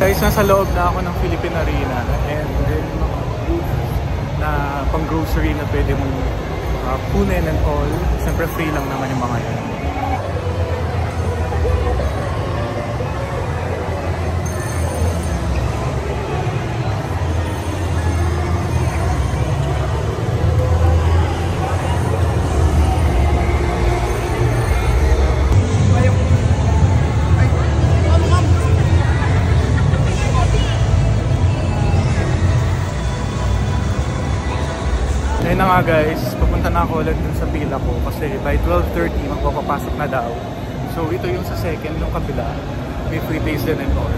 Guys, nasa loob na ako ng Philippine Arena and then mga booth na pang grocery na pwede mong kunin and all. Siyempre free lang naman yung mga yan. Ayun na nga guys, pupunta na ako ulit dun sa pila ko kasi by 12:30 magpapapasok na daw. So ito yung sa second, yung kabila. May free days din and all.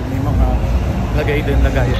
May mga lagay din, lagay.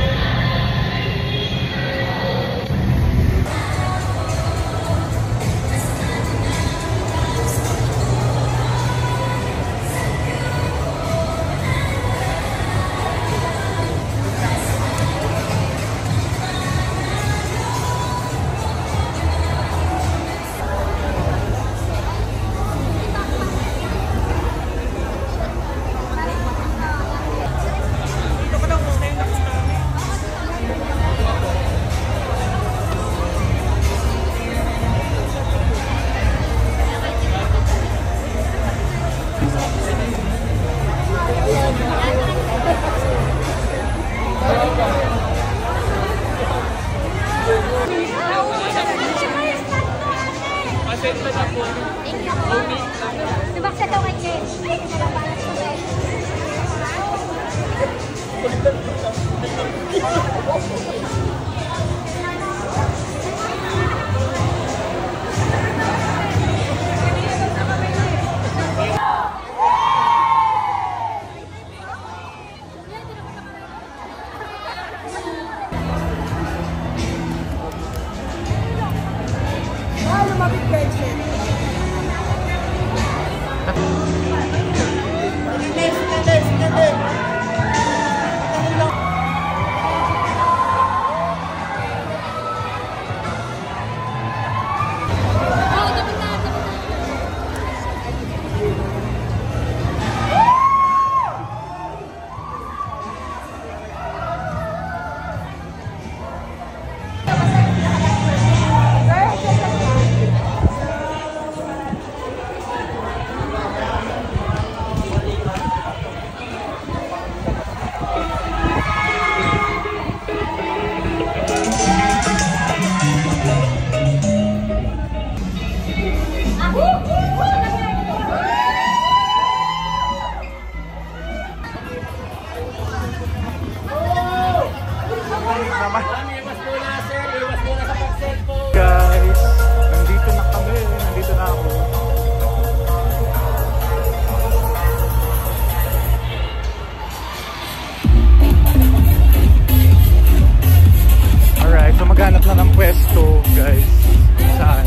Guys, nandito na kami, nandito na ako. Alright, so maghanap na ng pwesto, guys. Saan?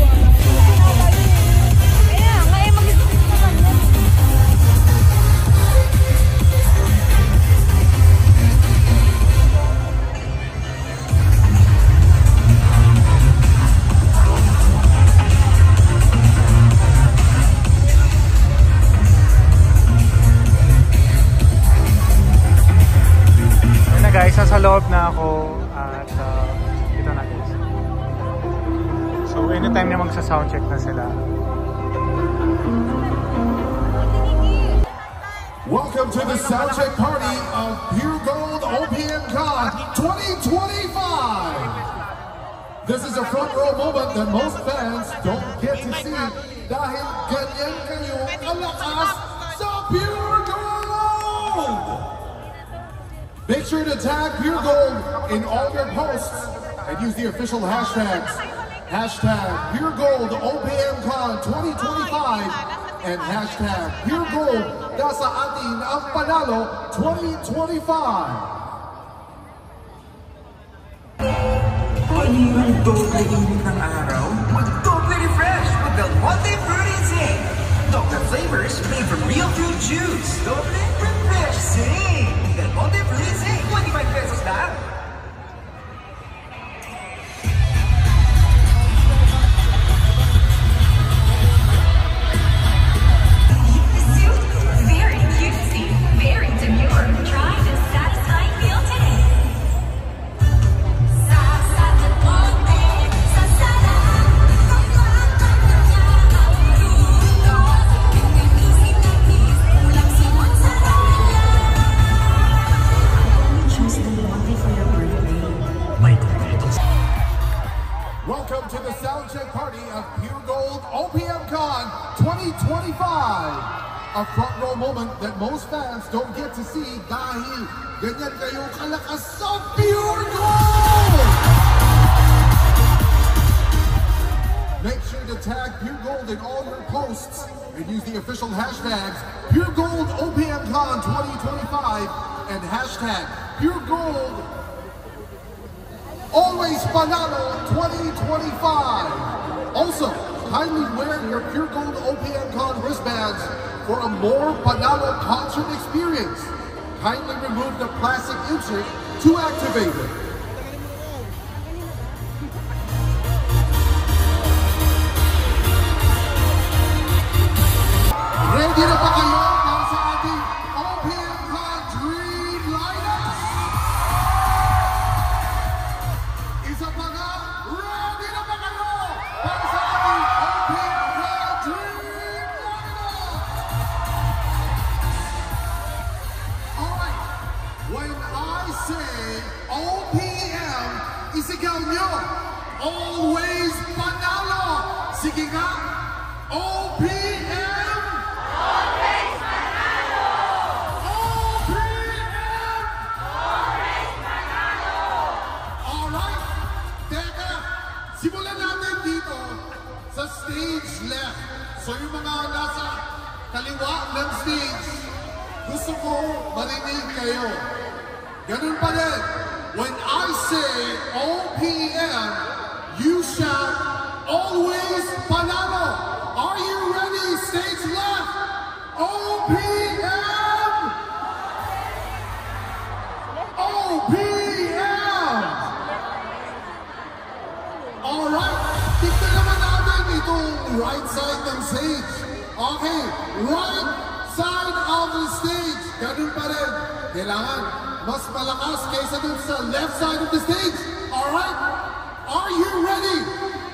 Guys, nasa loob na ako at dito natin. So anytime na magsa-soundcheck na sila. Welcome to the soundcheck party of Pure Gold OPMCon 2025. This is a front row moment that most fans don't get to see dahil ganyan kayo kalakas sa Pure Gold. Make sure to tag Pure Gold in all your posts and use the official hashtags. Hashtag Pure Gold OPMCon 2025 and hashtag Pure Gold nasa atin ang panalo 2025. Pag-iwan doble init ng araw, mag-doble refresh with Del Monte Fruity Zing. Double flavors made from real fruit juice. Doble refresh Zing. Del Monte Fruity Zing, 25 pesos lang. Very cutesy, very demure. Try to satisfy A front row moment that most fans don't get to see dahil ganyan kayo kalakas sa Pure Gold! Make sure to tag Pure Gold in all your posts and use the official hashtags PureGoldOPMCon 2025 and hashtag PureGold Always Panalo 2025. Also, kindly wear your Pure Gold OPMCon wristbands for a more Panalo concert experience. Kindly remove the plastic insert to activate it. Ready na ba kayo para sa ating OPMCon Dream Lineup? Isa pa nga, ready na ba kayo para sa ating OPMCon Dream Lineup? Alright, when I say OPM, isigaw nyo, always panalo. Sige nga, OPM! Simulan natin dito sa stage left. So yung mga nasa kaliwa ng stage, gusto ko marinig kayo. Ganun pa rin. When I say OPM, you shout always panalo. Are you ready? Stage left. OPM! OPM! Alright, tignan naman natin itong right side ng stage. Okay, right side of the stage. Ganun pa rin. Kailangan mas malakas kaysa dun sa left side of the stage. Alright, are you ready?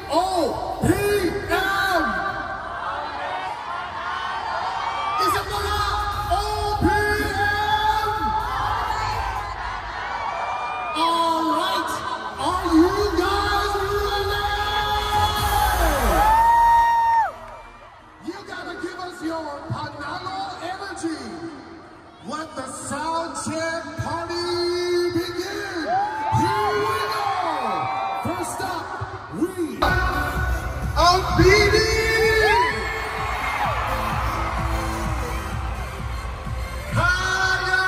OPM! Isa pa nga! OPM! Alright, are you guys ready? You gotta give us your Panalo energy. Let the sound check party begin. Here we go. First up, we are beating Kaya.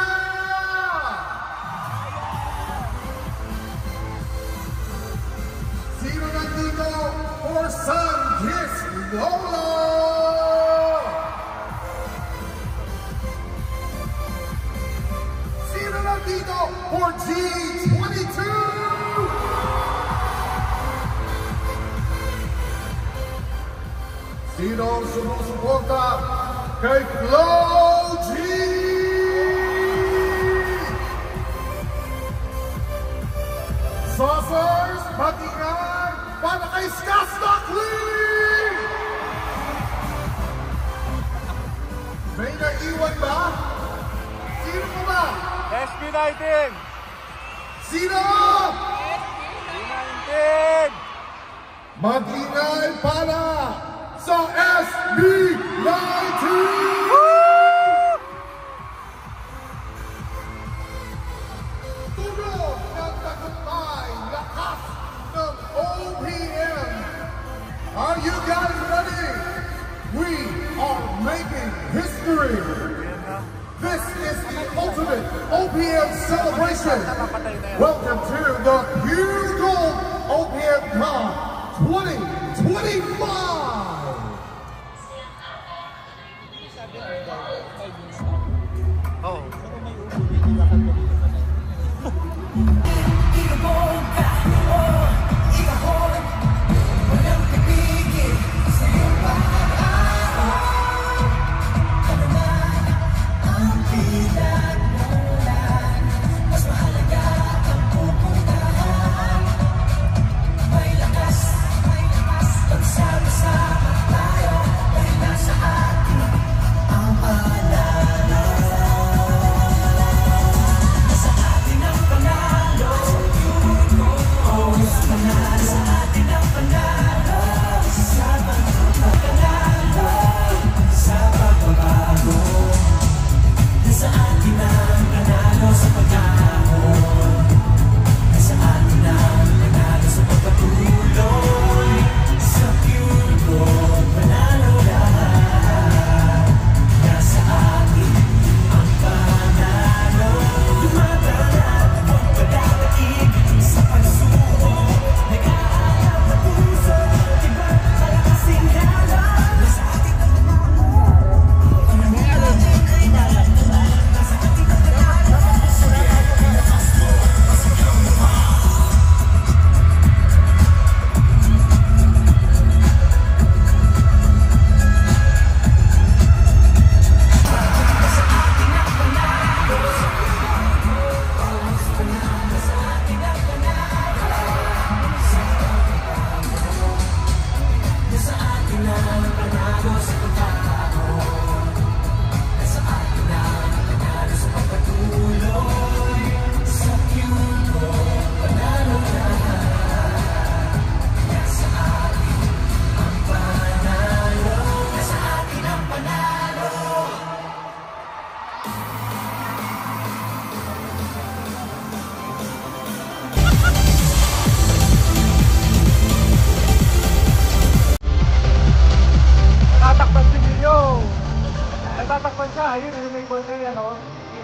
Sino nandito for Sun Kiss Lola? Sino nandito for G22? Sino ang sumusuporta kay Flo G? Saucers, batingan para kay Scott Stockley! May naiwan ba? Sino mo ba? SB19! Sino? SB19! Mag-ingay para sa SB19! Tunog ng tagumpay, lakas ng OPM. Are you guys ready? We are making history. This is the ultimate OPM celebration. Welcome to the Pure Gold OPM Con 2025. Oh. Sama-sama tayo dahil nasa atin ang panalo.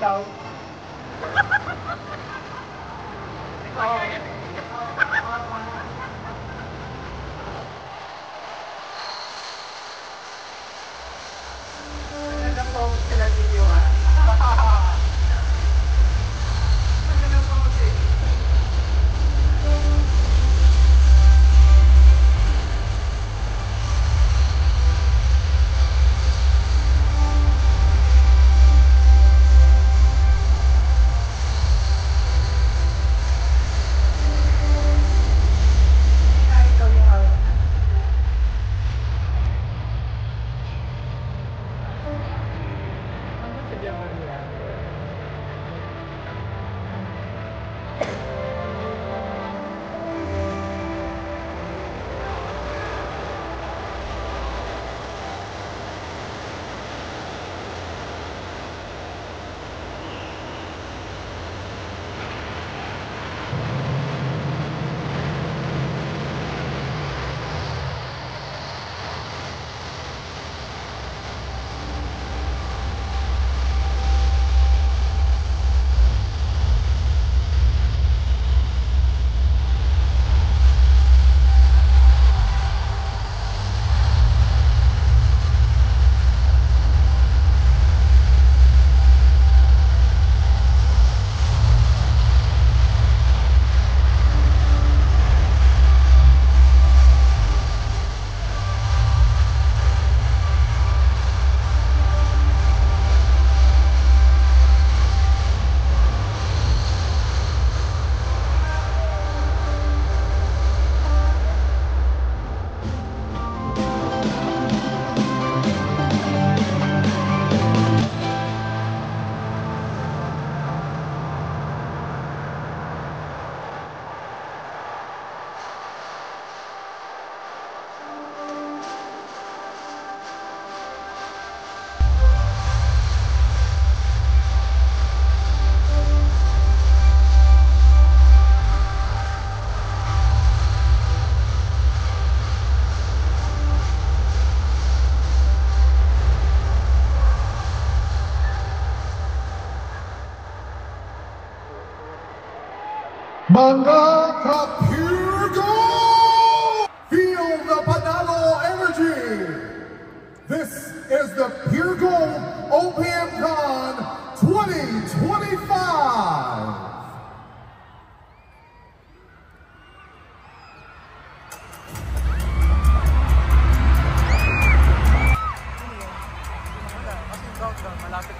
daw. Mga ka-Pure Gold! Feel the Panalo energy! This is the Pure Gold OPM Con 2025! Malapit.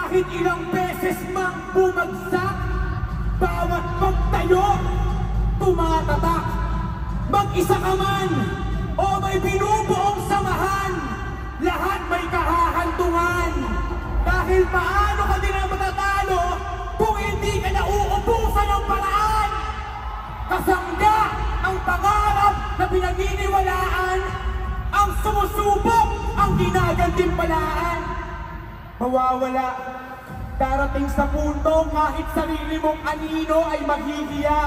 Kahit ilang beses mang bumagsak, bawat pagtayo, tumatatak. Mag-isa ka man o may binubuong samahan, lahat may kahahantungan. Dahil paano ka din ang matatalo kung hindi ka nauubusan ng paraan? Kasangga ang pangarap na pinaginiwalaan, ang sumusubok ang ginagantimpalaan. Mawawala, darating sa punto kahit sarili mong anino ay maghihiya.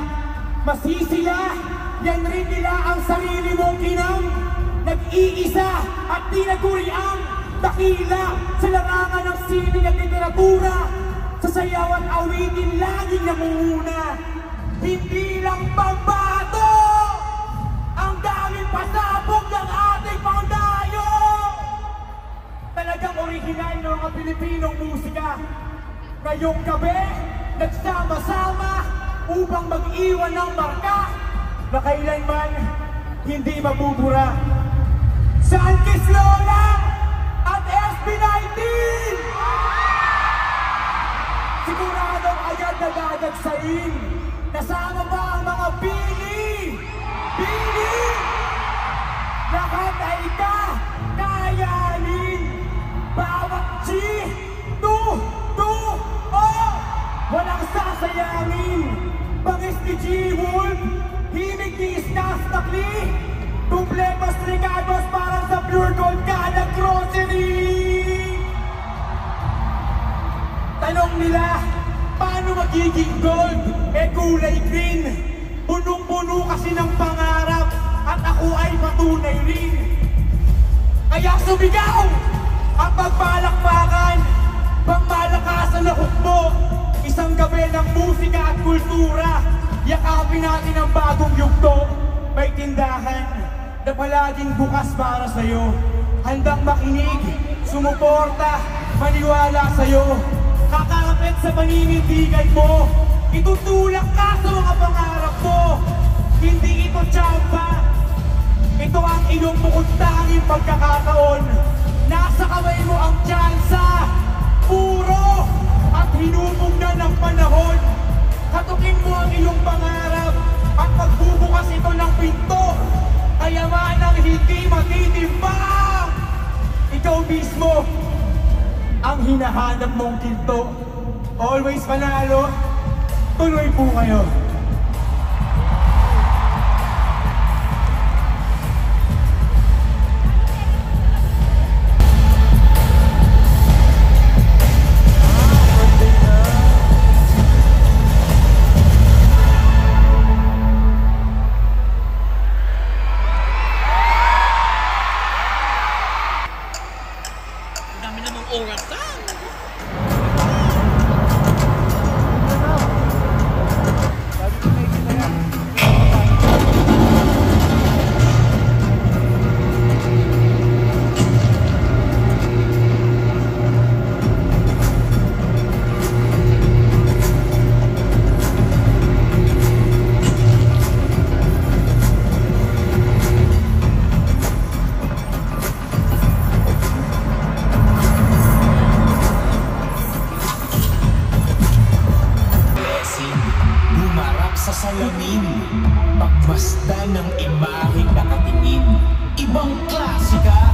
Masisila, yan rin nila ang sarili mong kinang. Nag-iisa at tinaguriang dakila sa larangan ng sining at literatura. Sa sayaw at awitin laging namumuna. Hindi lang pambato ang daming pasabog ng ating pangdayo. Talagang orihinal ng mga Pilipinong musika. Ngayong gabi, nagsama-sama upang mag-iwan ng marka na kailanman hindi mabubura. San Kislola at SB19! Siguradong agad na dadagsain. Kasama pa ang mga Pili! Pili! Lahat ay kayanin. Bawat G, tu, o, walang sasayangin. Bangis ni G-Wolf, himig ni Istastakli, kumpletos regados parang sa pure gold kada grocery. Tanong nila, paano magiging gold? Kulay green. Punong-puno kasi ng pangarap at ako ay patunay rin. Kaya sumigaw at magpalakpakan, pangmalakasan na hukbo. Isang gabi ng musika at kultura, yakapin natin ang bagong yugto. May tindahan na palaging bukas para sa'yo, handang makinig, sumuporta, maniwala sa'yo. Kakapit sa paninindigan mo, itutulak ka sa mga pangarap mo. Hindi ito tiyamba, ito ang iyong bukod-tanging pagkakataon. Nasa kamay mo ang tsansa, puro at hinubog na ng panahon. Katukin mo ang iyong pangarap at magbubukas ito ng pinto. Kayamanang hindi matitimbang. Ikaw mismo ang hinahanap mong ginto. Always panalo. Tuloy po kayo. Dami namang oras na. Salamin, pagmasdan ng imaheng nakatingin. Ibang klase ka,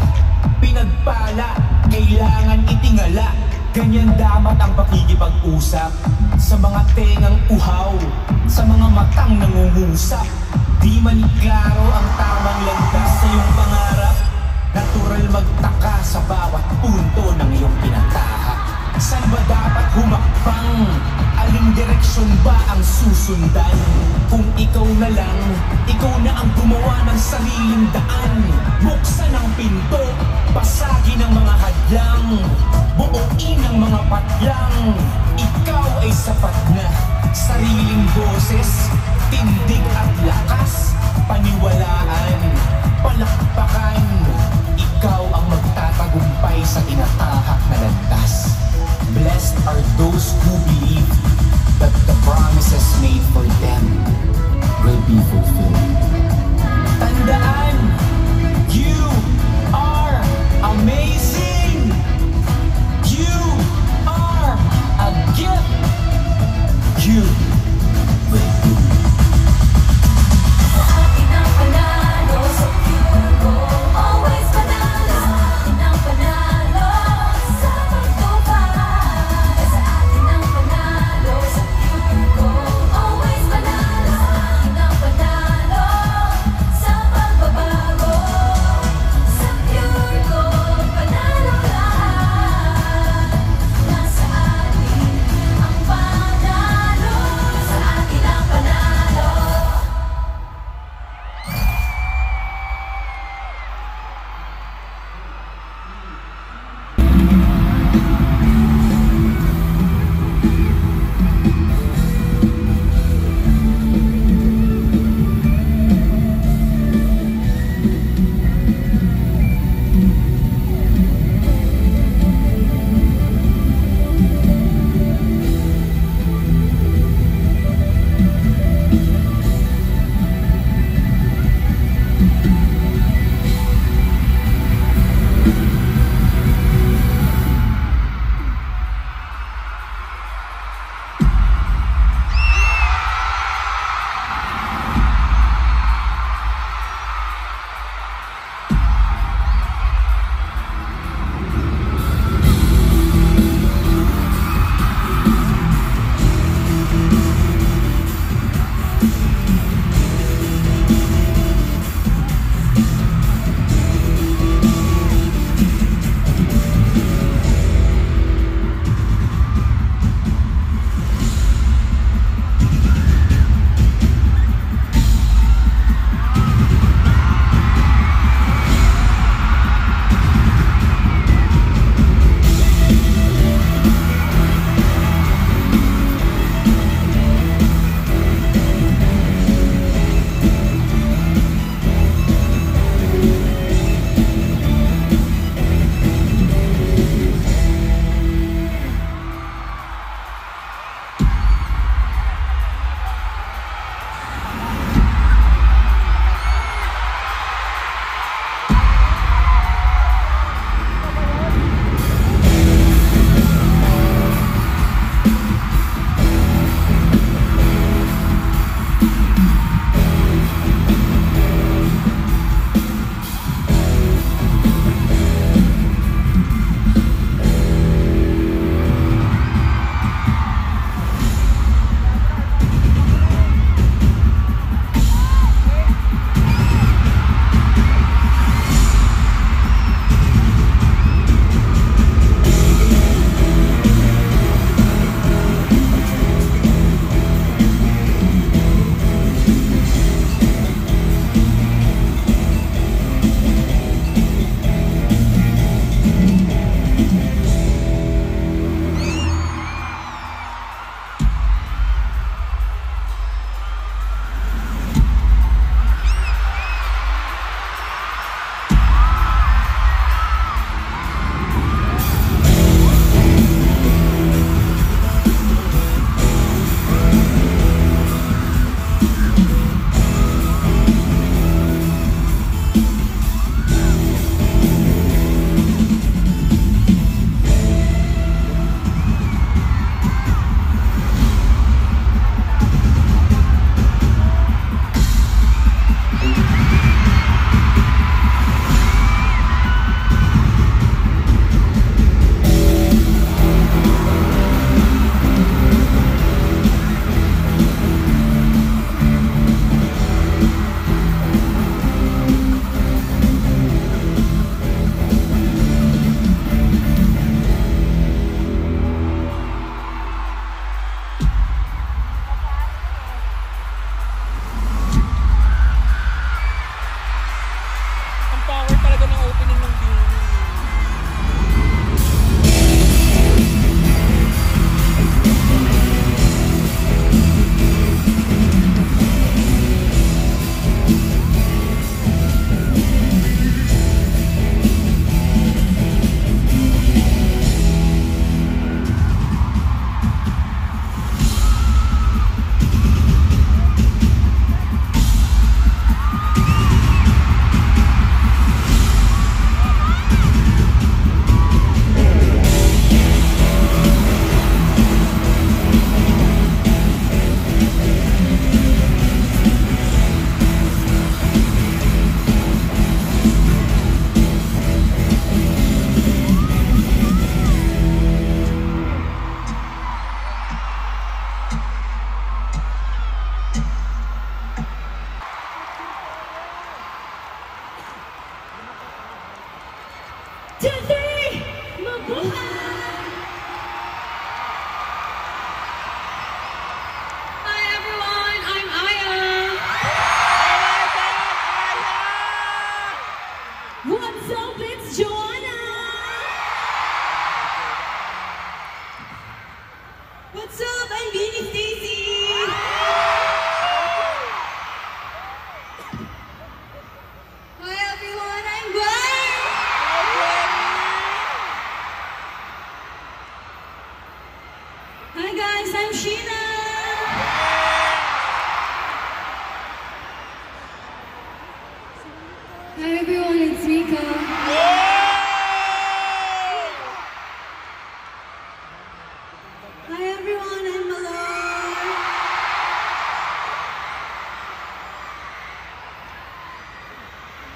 pinagpala, kailangan itingala. Ganyan dapat ang pakikipag-usap sa mga tengang uhaw, sa mga matang nangungusap. Di man klaro ang tamang landas sa iyong pangarap. Natural magtaka sa bawat punto ng iyong tinatahak. Saan ba dapat humakbang? Aling direksyon ba ang susundan? Kung ikaw na lang, ikaw na ang gumawa ng sariling daan. Buksan ang pinto, basagin ang mga hadlang, buuin ang mga patlang. Ikaw ay sapat na, sariling boses, tindig at lakas, paniwalaan, palakpakan. Ikaw ang magtatagumpay sa tinatahak na landas. Blessed are those who believe that the promises made for them will be fulfilled. Tandaan, you are amazing! You are you with you. Sa akin ang panalo, sa pure gold, always panalo. Sa akin ang panalo, sa pagtupad. Sa akin ang panalo, sa pure gold, always panalo. Sa akin ang panalo, sa pagbabago. Sa pure gold, panalo lahat. Nasa atin ang panalo.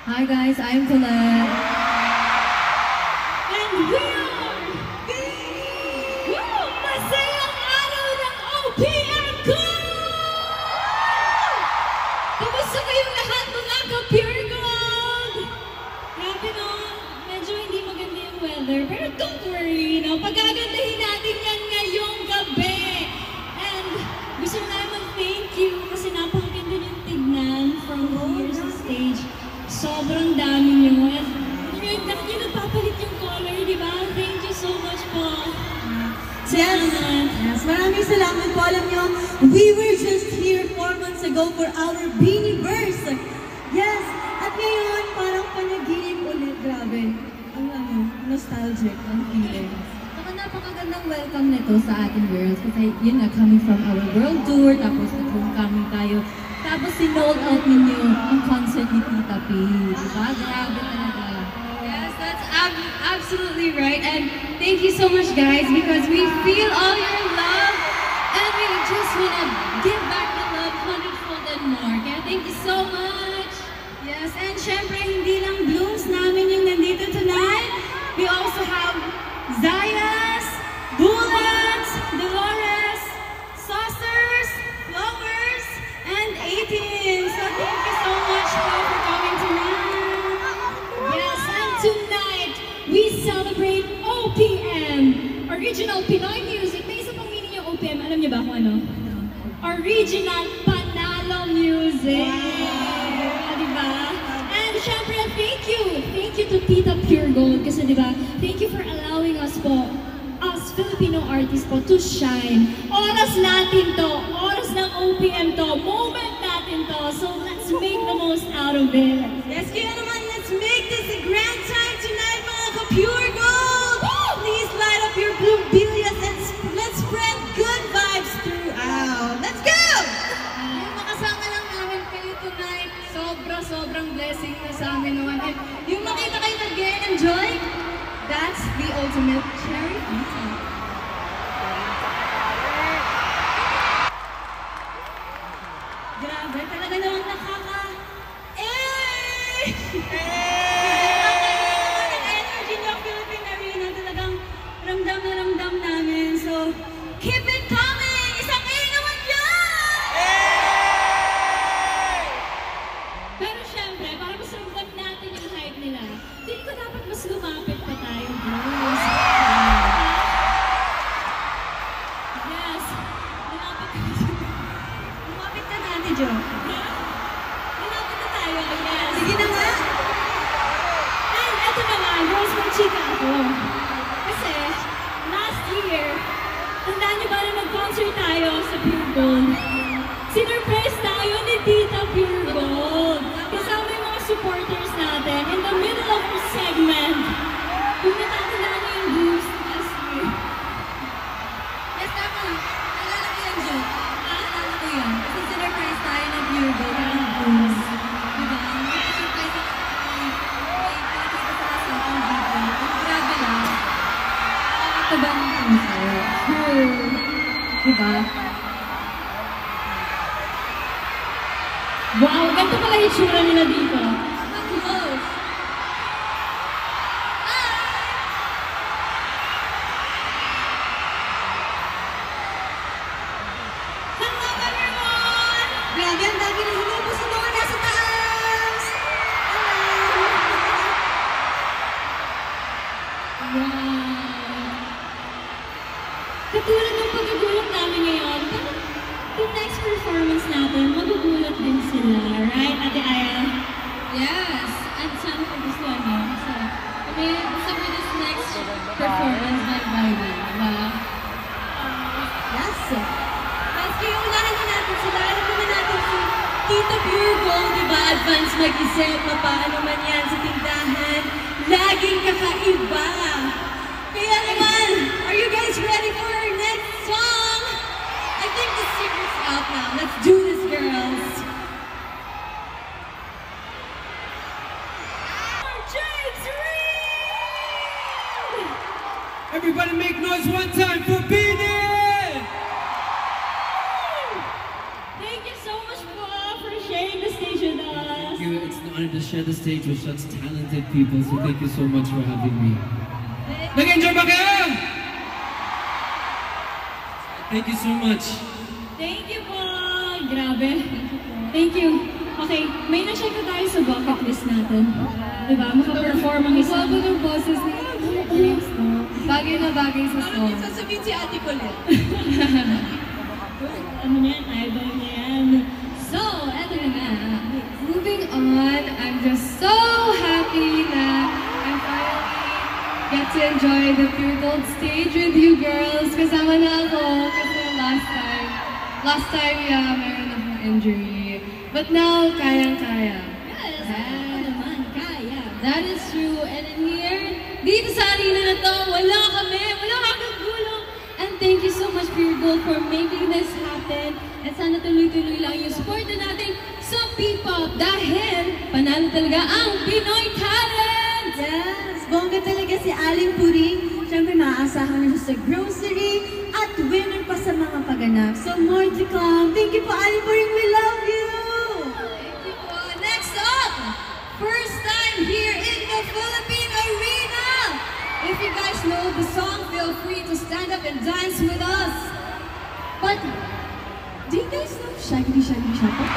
Hi guys, I'm Colette. And we are the Masayang Araw ng OPM ko! Kamusta kayong lahat mga ka-Pure Gold? Grabe no, medyo hindi maganda yung weather, pero don't worry, no? Pagagandahin natin yan ngayong gabi. And gusto na naman thank you kasi napakaganda yung tignan from here sa stage. Sobrang dami nyo. And yung nagpapalit yung color, di ba? Thank you so much po. Yes, maraming salamat po. Alam nyo, we were just here 4 months ago for our Beanieverse. Yes, at ngayon, parang panaginip ulit. Grabe. Ang nostalgic, ang feeling. Saka napakagandang welcome nito sa ating girls. Kasi yun nga, coming from our world tour, tapos nag-homecoming tayo. Tapos sinold out ninyo ang concert ni Tita P. Diba? Grabe talaga. Yes, that's absolutely right. And thank you so much, guys, because we feel all your love and we just want to give back the love hundredfold and more. Kaya thank you so much. Yes, and syempre, hindi lang Blooms namin yung nandito tonight. We also have Zayas, Bullets, Dolores, Saucers, Flowers, and 18. So thank you so much for coming tonight. Yes, and tonight we celebrate OPM, Original Pinoy Music. May isa pang meaning yung OPM. Alam niyo ba kung ano? Original Panalo Music. Diba? And syempre, thank you to Tita Pure Gold kasi diba, thank you for allowing us po, us Filipino artists po, to shine. Oras natin to, oras ng OPM to, moment natin to, so let's make the most out of it. Yes, kaya naman, let's make this a grand time tonight, mga ka-Pure Gold! Please light up your blue bilias and let's spread good vibes throughout. Let's go! Makasama lang namin kayo tonight. Sobrang blessing na sa amin naman. And yung makita kayo nag-enjoy, that's the ultimate cherry on top. Grabe, talaga namang energy niyo, Philippine Arena. Talagang ramdam na ramdam namin. So, keep it coming! Isang A naman dyan! Pero syempre, para mas ramdam natin yung hype nila, hindi ko dapat mas lumapit pa tayo, girls. Yes, Lumapit ka natin, Jo. lumapit na tayo, yes. Sige na nga! And eto naman, girls, may chika ako. Kasi, last year, tandaan niyo ba na nag-concert tayo sa Pure Gold? Sinurprise tayo ni Tita Pure Gold. Kasama yung mga supporters natin in the middle of our segment. Kung natatandaan niyo yung boost last year. Yes, tama. Nalala ko yan, Jo. Nalala ko yan. Kasi sinurprise tayo ng Pure Gold ng Booms. Diba? Nakasurprise ako may pinakita sa akin ang video. Grabe lang. Ito ba ng concert? Diba? Wow, ganito pala yung itsura nila dito. Up close. Hello everyone! Grabe, ang dami na hinubos sa mga nasa taas! Wow! Katulad ng pagkagulat namin ngayon, the next performance natin, magugulat din sila, right, Ate Aya? Yes! And sana kung gusto nyo. So, for this next performance by Barbie, diba? Yes! Mas kaya unahan na natin sila. Alam naman natin si Tita Pure Gold, diba? Advance mag-isip, papaano man yan sa tindahan. Laging kakaiba! Kaya naman, are you guys ready for our next song? I think the secret's out now. Let's do this, girls! Everybody make noise one time for Beanie! Thank you so much for sharing the stage with us. It's an honored to share the stage with such talented people. So thank you so much for having me. Nag-enjoy ba kayo? Thank you so much. Thank you po! Grabe. Thank you. Okay, may na-check na tayo sa bucket list natin. Diba? Maka-perform ang isa. Bago ng boses niya. Bagay na bagay sa song. Ano sasabihin si Ate Colette? Ano yan? Idol niya yan. So, eto na nga. Moving on, I'm just so happy na I finally get to enjoy the Pure Gold stage with you girls. Kasama na ako kasi last time, yeah, meron akong injury. But now, kayang-kaya. Yes, ako naman. Kaya. That is true. And in here, dito sa arena na to, wala kang gulong. And thank you so much, Pure Gold, for making this happen. At sana tuloy-tuloy lang yung support na natin sa P-pop dahil panalo talaga ang Pinoy talent! Yes, bongga talaga si Aling Puring. Siyempre, maaasahan na siya sa grocery at winner pa sa mga paganap. So, more to come. Thank you po, Aling Puring. We love you! Thank you po. Next up, first time here in the Philippine Arena. If you guys know the song, feel free to stand up and dance with us. But, do you guys know Shaggedy Shaggedy Shuffle?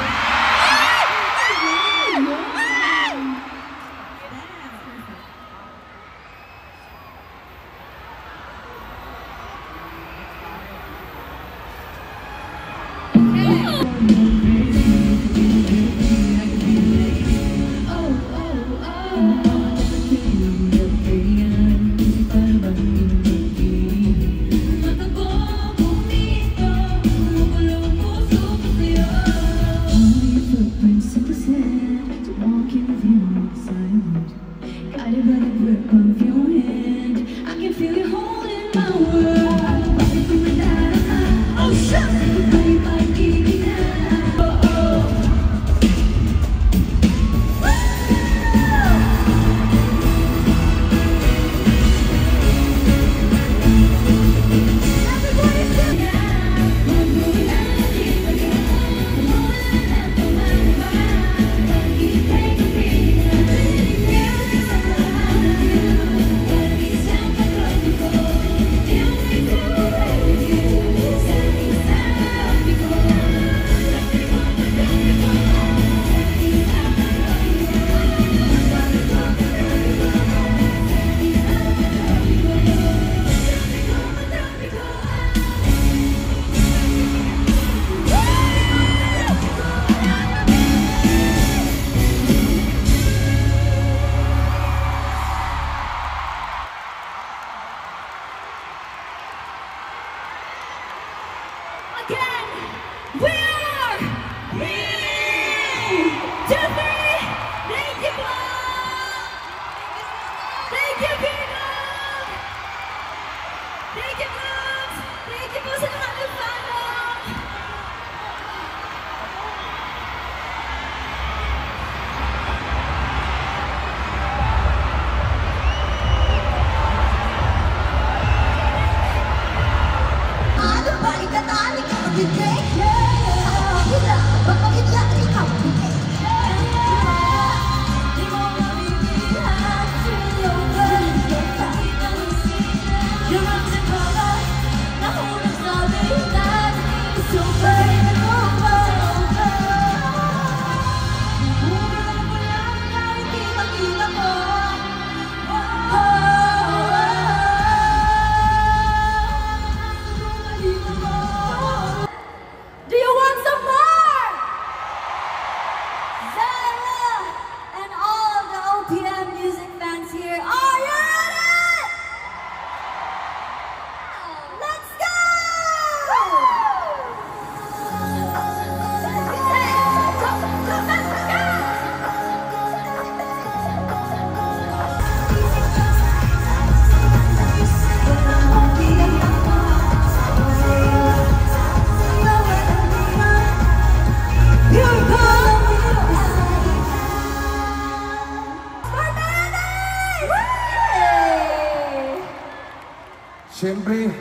Siyempre,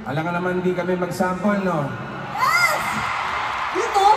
alam naman di kami mag-sample, no? Yes! Ito!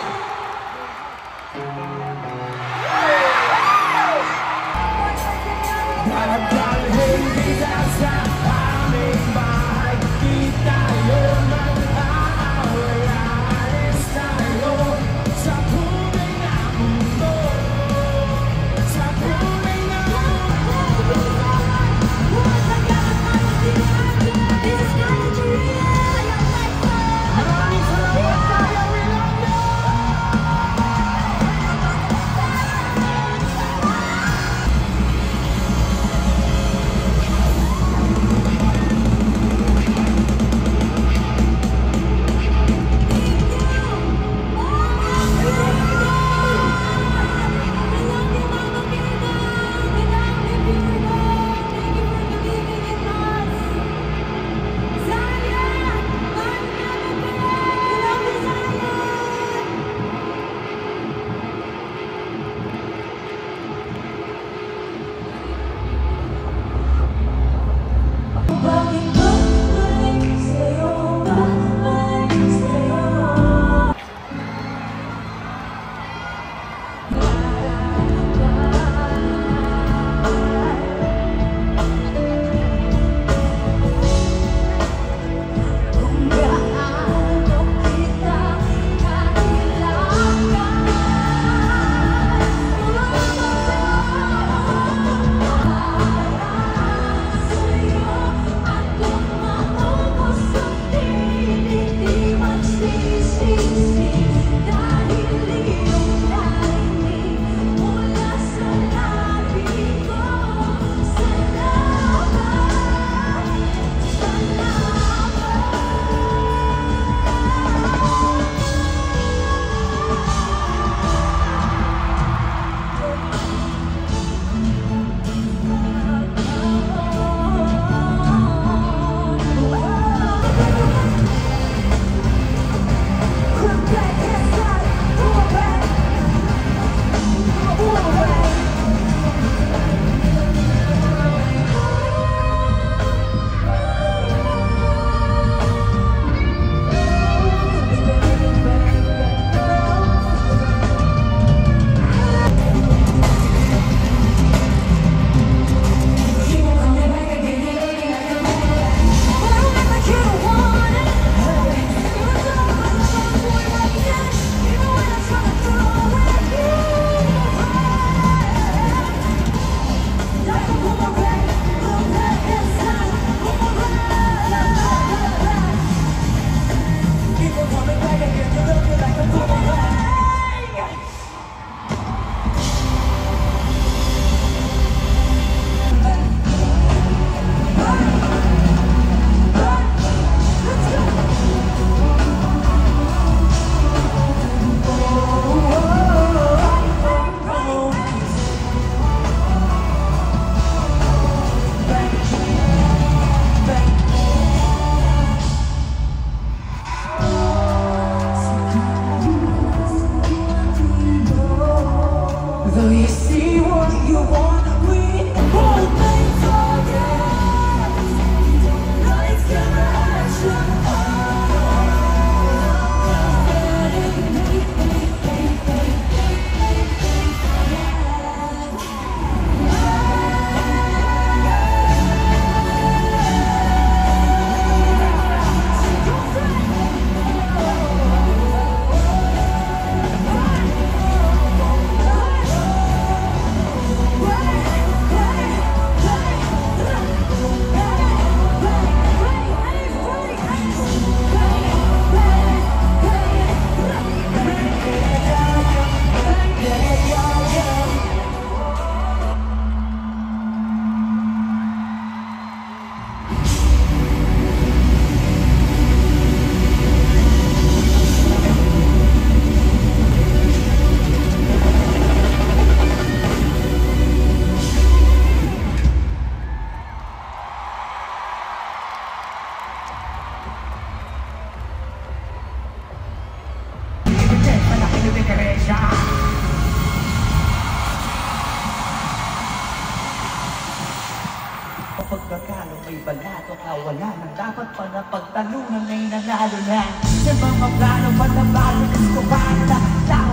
ako'y balato wala nang dapat pa na pagtalunan ay nanalo na. Sa mga plano pa na bago gusto pa na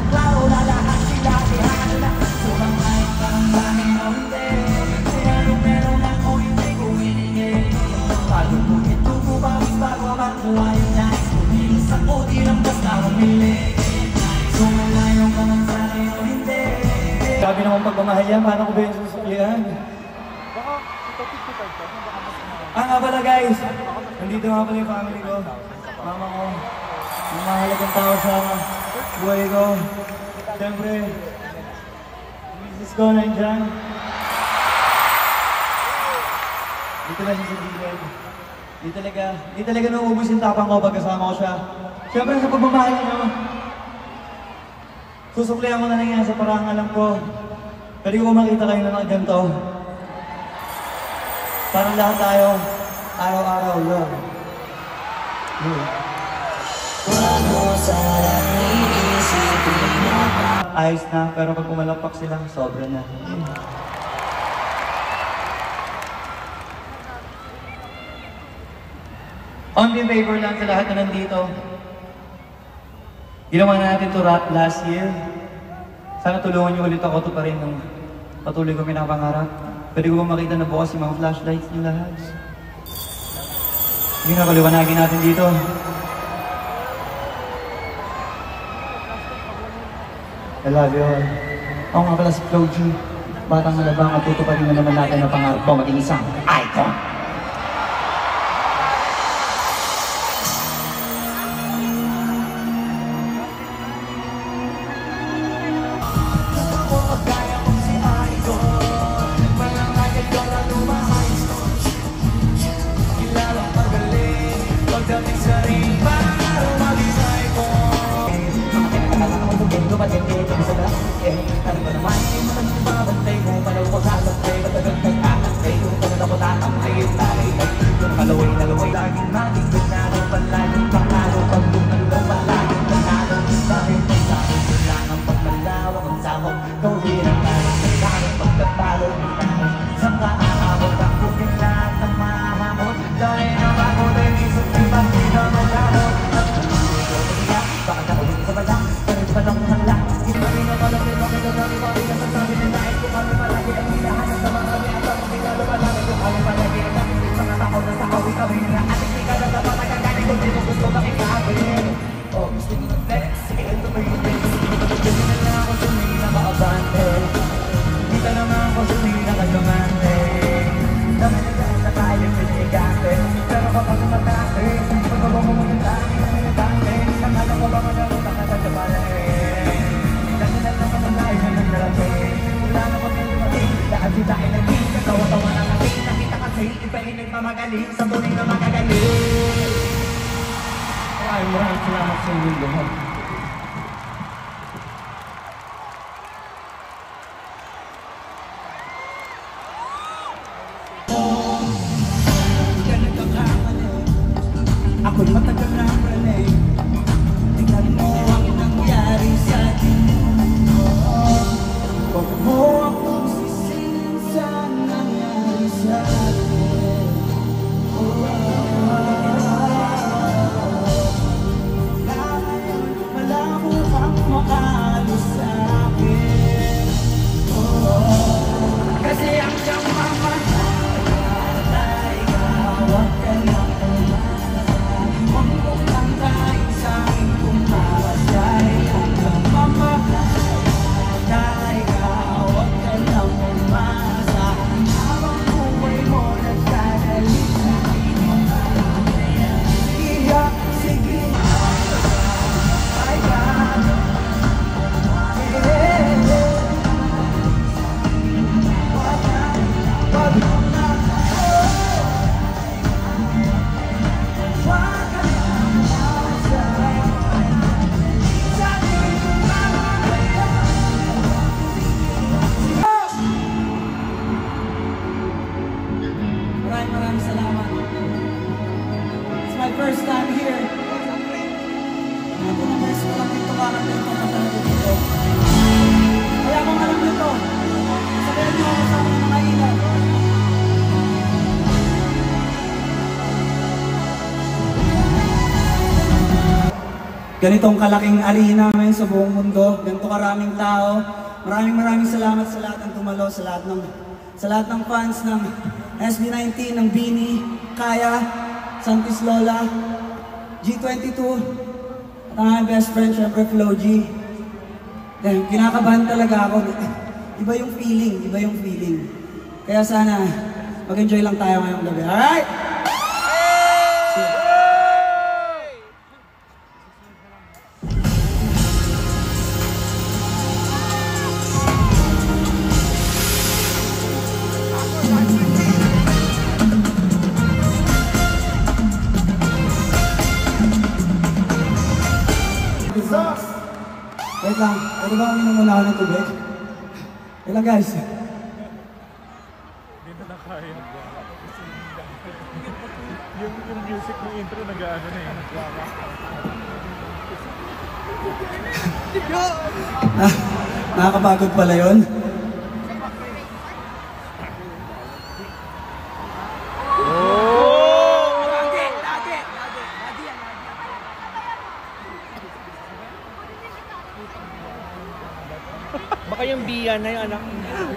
klaro na lahat sila tihano na. Sumangay kang Panginoon hindi, sinanong meron ako hindi ko hiningin. Bago ko ito bumawis bago makuha yung nice. Kumilis ako di lang basta humili. Sumalayo ka ng Panginoon hindi. Sabi naman pagmamahal yan, paano ko ba yung susuklihan? Nga pala guys, nandito nga pala yung family ko, mama ko, yung mahalagang tao sa buhay ko. Siyempre, misis ko nandiyan. Dito na siya sa gilid. Di talaga nauubos yung tapang ko pag kasama ko siya. Siyempre sa pagmamahal niyo, susuklihan ko na lang yan sa parang alam ko. Pwede ko makita kayo na ng ganito. Parang lahat tayo, araw-araw, love. Ayos na, pero pag pumalakpak sila, sobra na. Only favor lang sa lahat na nandito. Ginawa na natin to rap last year. Sana tulungan niyo ulit ako to pa rin ng patuloy ko pinapangarap. Pwede ko ba makita na bukas yung mga flashlights niyo lahat? Sige na, paliwanagin natin dito. I love you all. Ako nga pala si Flo G. Batang malabang at tutuparin na naman natin ang pangarap ko maging isang icon. Maraming salamat sa inyong lahat. Ako'y matagal na pala eh. Tingnan mo ang nangyari sa akin. Huwag mo akong sisihin sa nangyari sa akin. ganitong kalaking arena ngayon sa buong mundo, ganito karaming tao. Maraming salamat sa lahat ng tumalo, sa lahat ng fans ng SB19, ng Bini, Kaya, Santis Lola, G22, at ang aking best friend, syempre Flo G. Kinakabahan talaga ako. Iba yung feeling. Kaya sana, mag-enjoy lang tayo ngayong gabi. Alright? Wait lang, pwede ba uminom muna ako ng tubig? Wait lang guys. Hindi na kaya. Yung music ng intro nag-ano na yun. Nakakapagod pala yun. Baka yung Bia na yung anak niya.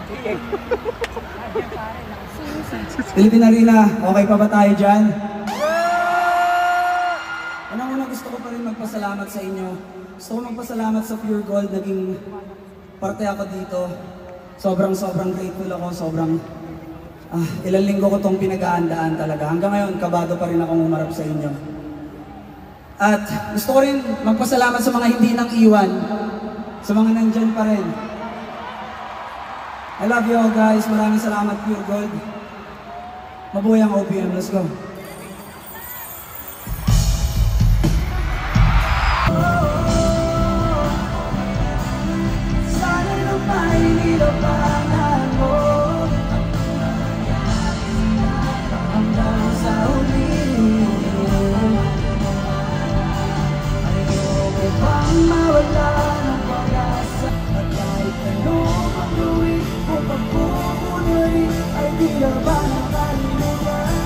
Philippine Arena, okay pa ba tayo dyan? Unang-una gusto ko pa rin magpasalamat sa inyo. Gusto ko magpasalamat sa Pure Gold, naging parte ako dito. Sobrang grateful ako, ilang linggo ko itong pinag-aandaan talaga. Hanggang ngayon, kabado pa rin akong umarap sa inyo. At gusto ko rin magpasalamat sa mga hindi nang iwan, sa mga nandyan pa rin. I love you all guys. Maraming salamat, Pure Gold. Mabuhay ang OPM. Let's go. Sana nang painilapanan mo hanggang sa uli. Ayoko pang mawala ng pag-asa. At kahit anong ang gawin o pagpupunay, ay di na ba nakalimutan?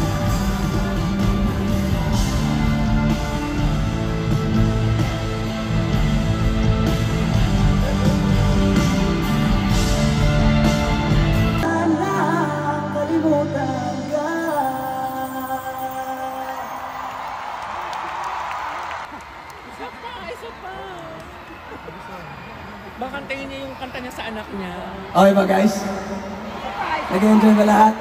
Sana kalimutan ka. Isa pa. Baka kantayin niya yung kanta niya sa anak niya. Okay ba guys? Nag-enjoy ba lahat?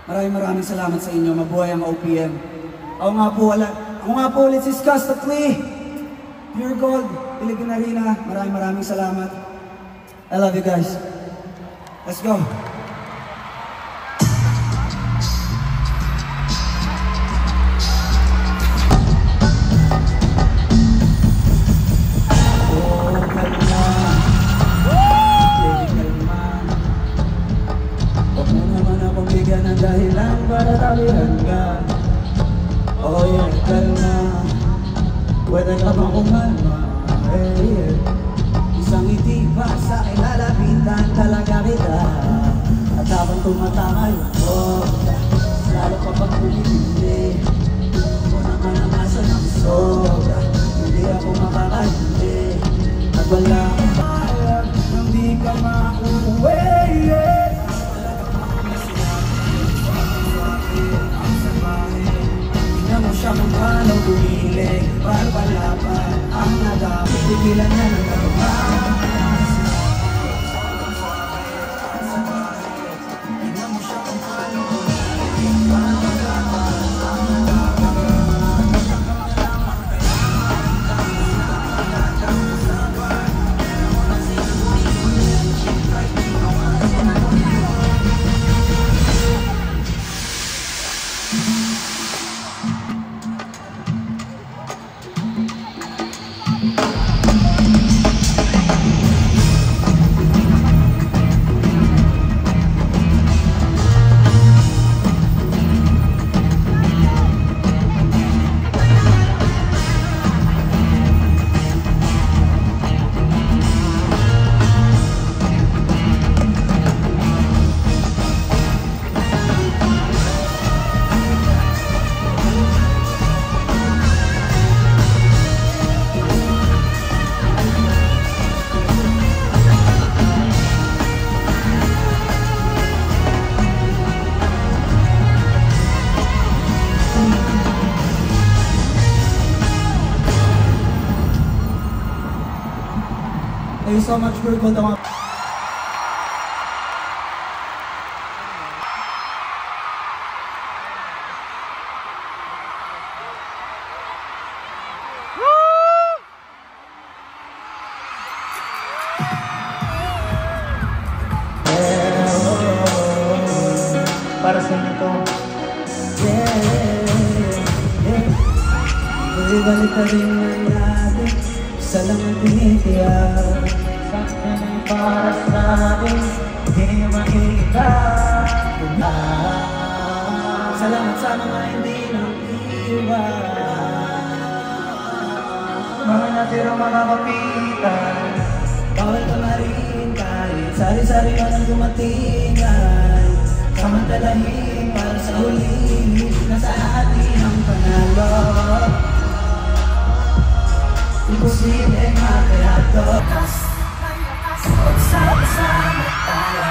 Maraming salamat sa inyo. Mabuhay ang OPM. Ako nga po ulit si Scott Lee. Pure Gold, Philippine Arena. Maraming salamat. I love you guys. Let's go. Dahilan para talihan ka. Oh yeah, kalma. Pwede ka bang umalma? Hey, isang ngiti pa sa akin lalapitan talaga kita. At habang tumatangay ako, lalo pa pag tumitindi. Kung naman ang asa ng sobra, hindi ako makakahindi. At wala akong pahayag nang di ka makuwi. Siya kung paano gumiling, palpalapan ang nadami, tigilan na ng karumahan. Tingnan mo siya kung paano gumiling, palpalapan ang nadami. Thank you so much for good. Para sa inyo to. Balik ka rin na natin, isa lang ang tinitiyak. Sakyan ay para sa atin, di makita. Salamat sa mga hindi nang iwan. Mga natirang mga kapitan, Bawal ka marin kahit sari-sari ka nang dumatingan. Samantalahin para sa huli, nasa atin ang panalo. Imposible makaya to. Sama-sama tayo.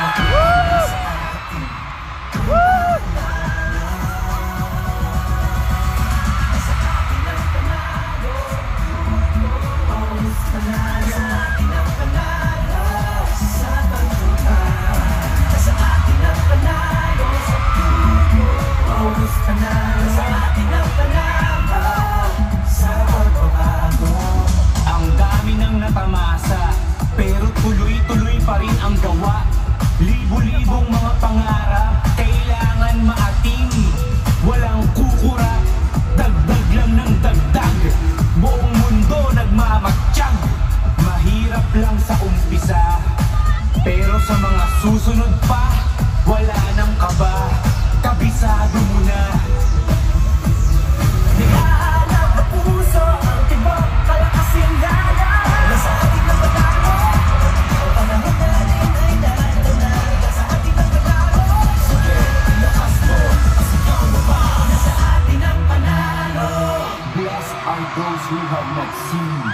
Ang dami nang natamasa, pero tuloy-tuloy pa rin ang gawa. Libo-libong mga pangarap, kailangan maatim. Walang kukura, dagdag lang ng dagdag. Buong mundo nagmamatsyag. Mahirap lang sa umpisa, pero sa mga susunod pa, wala nang kaba. Kabisado mo na. Nihahanap ang puso, ang tibok, palakasin lala. Nasa ating ng pagkano, ang panahon natin ay narito na. Nasa ating ng pagkano, sige, lakas mo, sigaw mo pa. Nasa ating ang panalo. Blessed are those who have not seen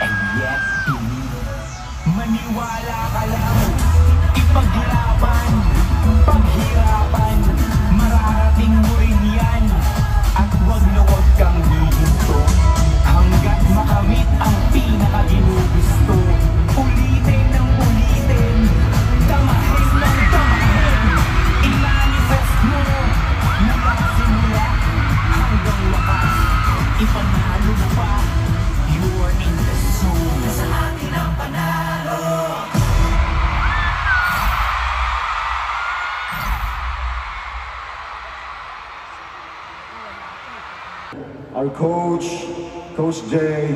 and yet believe. Maniwala ka lang, ipaglaban, paghirapan, mararating mo rin yan. At wag na wag kang hihinto hanggat makamit ang pinakaginugusto. Ulitin ng ulitin, damahin ng damahin, i-manifest mo mula simula hanggang wakas. Ipanalo mo pa, you're in the zone. Sa atin ang panalo. Our coach, Coach Jay.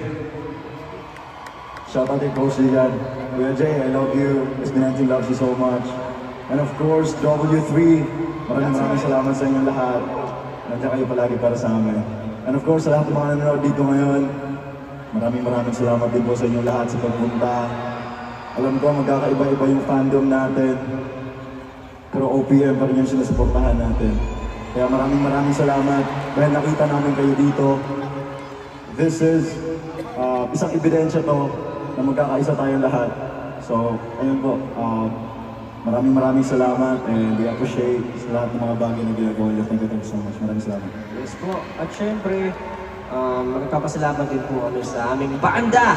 Shout out to Coach Ligan. Kuya Jay, I love you. Esminante loves you so much. And of course, W3. Maraming salamat sa inyong lahat. Nandiyan kayo palagi para sa amin. And of course, sa lahat ng mga nanonood dito ngayon, maraming salamat din po sa inyong lahat sa pagpunta. Alam ko, magkakaiba-iba yung fandom natin. Pero OPM pa rin yung sinusuportahan natin. Kaya maraming salamat dahil nakita namin kayo dito. This is isang ebidensya to na magkakaisa tayong lahat. So, ayun po. Maraming salamat and we appreciate sa lahat ng mga bagay na ginagawa niyo. Thank you so much. Maraming salamat. Yes po. At syempre, magkapasalamat din po kami sa aming banda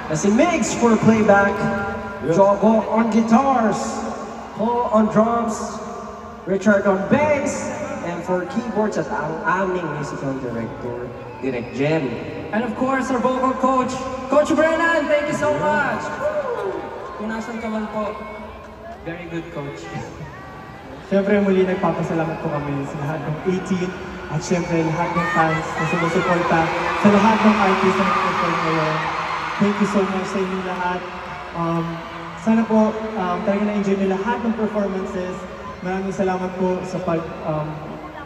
na si Migs for playback, Jogo on guitars, Paul on drums, Richard on bass, and for keyboards at ang aming musical director, Direk Jem. And of course, our vocal coach, Coach Brennan, thank you so much! Kung nasan ka man po, very good coach. Siyempre muli nagpapasalamat po kami sa lahat ng 18 at siyempre lahat ng fans na sumusuporta sa lahat ng artists na nag-perform ngayon. Thank you so much sa inyong lahat. Sana po talaga na-enjoy nyo lahat ng performances. Maraming salamat po sa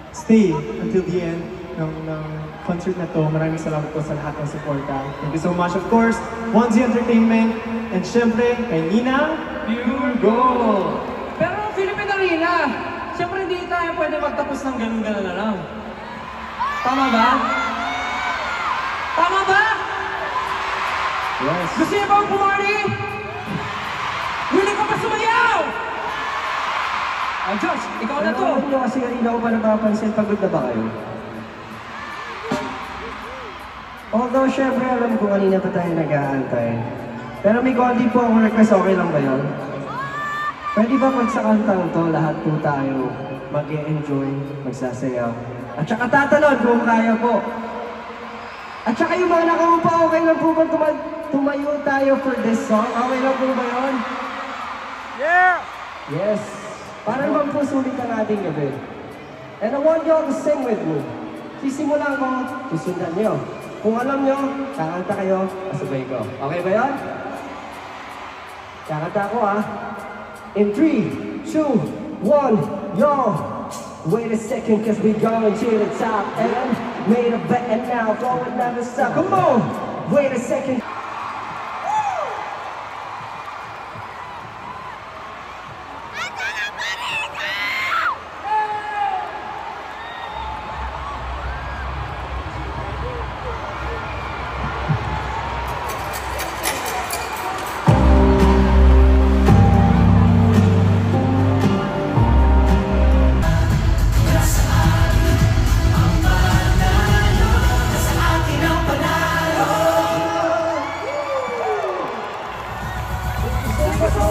stay until the end ng concert na to. Maraming salamat po sa lahat ng suporta. Thank you so much. Of course, 1Z Entertainment and syempre kay Nina Pure Gold. Pero Philippine Arena, syempre hindi tayo pwede magtapos ng ganun-ganun na lang. Tama ba? Tama ba? Yes. Gusto niyo ba pumarty? Willing ka ba sumayaw? Josh, ikaw na to. Ano nyo kasi kanina ko pa napapansin, pagod na ba kayo? Although syempre alam ko kanina pa tayo nag-aantay. Pero may konti po akong request, okay lang ba yun? Pwede ba pag sa kantang to, lahat po tayo mag-e-enjoy, magsasayaw, at saka tatalon kung kaya po. At saka yung mga nakaupa, okay lang po ba tumayo tayo for this song? Okay lang po ba yun? Yeah! Yes. Para naman po sulit ang ating gabi. And I want you all to sing with me. Sisimulan ko, susundan nyo. Kung alam nyo, kakanta kayo, kasabay ko. Okay ba yun? Kakanta ako In 3, 2, 1, yo! Wait a second, cause we going to the top. And made a bet and now forward never stop. Come on! Wait a second.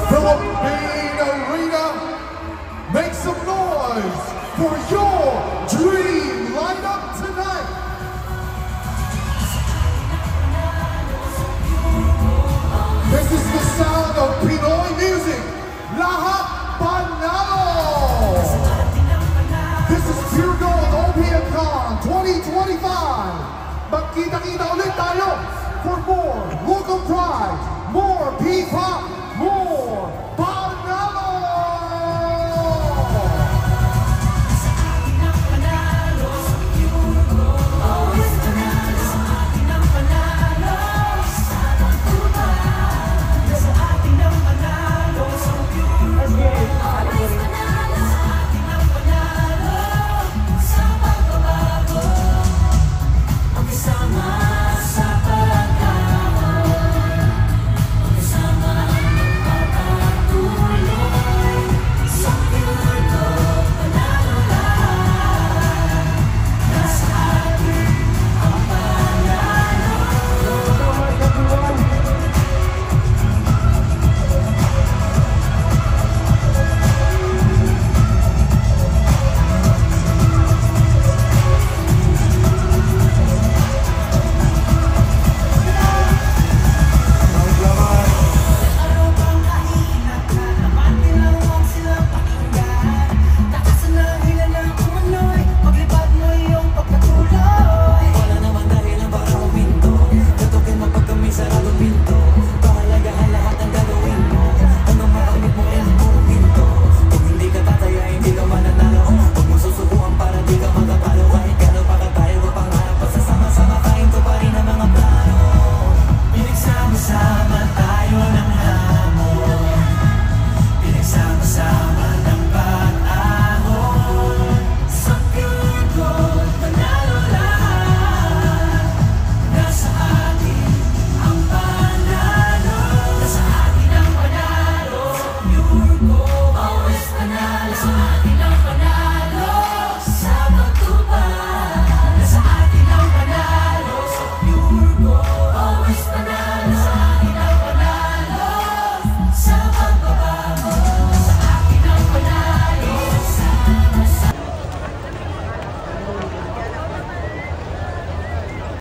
Philippine Arena, make some noise for your dream lineup tonight. This is the sound of Pinoy music, Lahat Panalo. This is Pure Gold OPM Con 2025. Magkita-kita ulit tayo for more local pride, more P-pop,